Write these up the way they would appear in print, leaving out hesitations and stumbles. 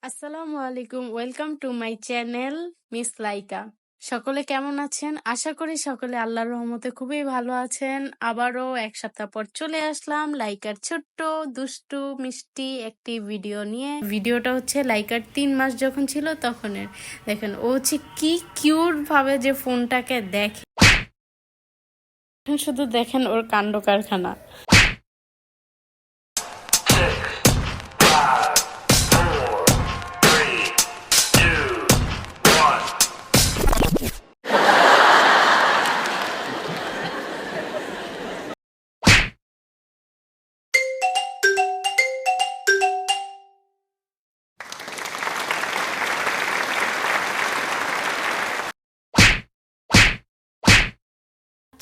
আসসালামু আলাইকুম, welcome to my channel miss Laika. সকলে কেমন আছেন? আশা করি সকলে আল্লাহর রহমতে খুবই ভালো আছেন। আবারও এক সপ্তাহ পর চলে আসলাম লাইকার ছোট্ট দুষ্টু মিষ্টি একটি ভিডিও নিয়ে। ভিডিওটা হচ্ছে লাইকার 3 মাস যখন ছিল তখনের। দেখেন ও হচ্ছে কি কিউট ভাবে যে ফোনটাকে দেখে, শুধু দেখেন ওর কাণ্ড কারখানা।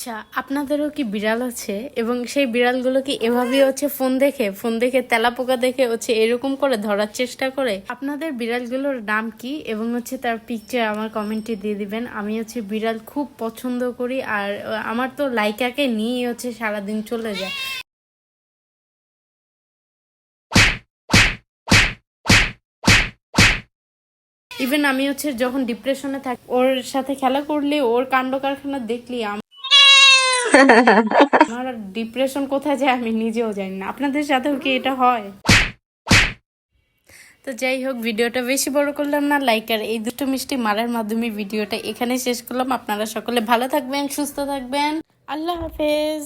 আচ্ছা, আপনাদেরও কি বিড়াল আছে? এবং সেই বিড়ালগুলো কি এভাবেই হচ্ছে ফোন দেখে তেলাপোকা দেখে হচ্ছে এরকম করে ধরার চেষ্টা করে? আপনাদের বিড়ালগুলোর নাম কি এবং হচ্ছে তার পিকচার আমার কমেন্টে দিয়ে দিবেন। আমি হচ্ছে বিড়াল খুব পছন্দ করি, আর আমার তো লাইকাকে নিয়ে হচ্ছে সারাদিন চলে যায়। ইভেন আমি হচ্ছে যখন ডিপ্রেশনে থাকি, ওর সাথে খেলা করলে, ওর কাণ্ড কারখানা দেখলি আমার ডিপ্রেশন কোথায় যায় আমি নিজেও জানি না। আপনাদের সাথেও কি এটা হয়? তো যাই হোক, ভিডিওটা বেশি বড় করলাম না, লাইকার এই দুটো মিষ্টি মারার মাধ্যমে ভিডিওটা এখানে শেষ করলাম। আপনারা সকলে ভালো থাকবেন, সুস্থ থাকবেন। আল্লাহ হাফেজ।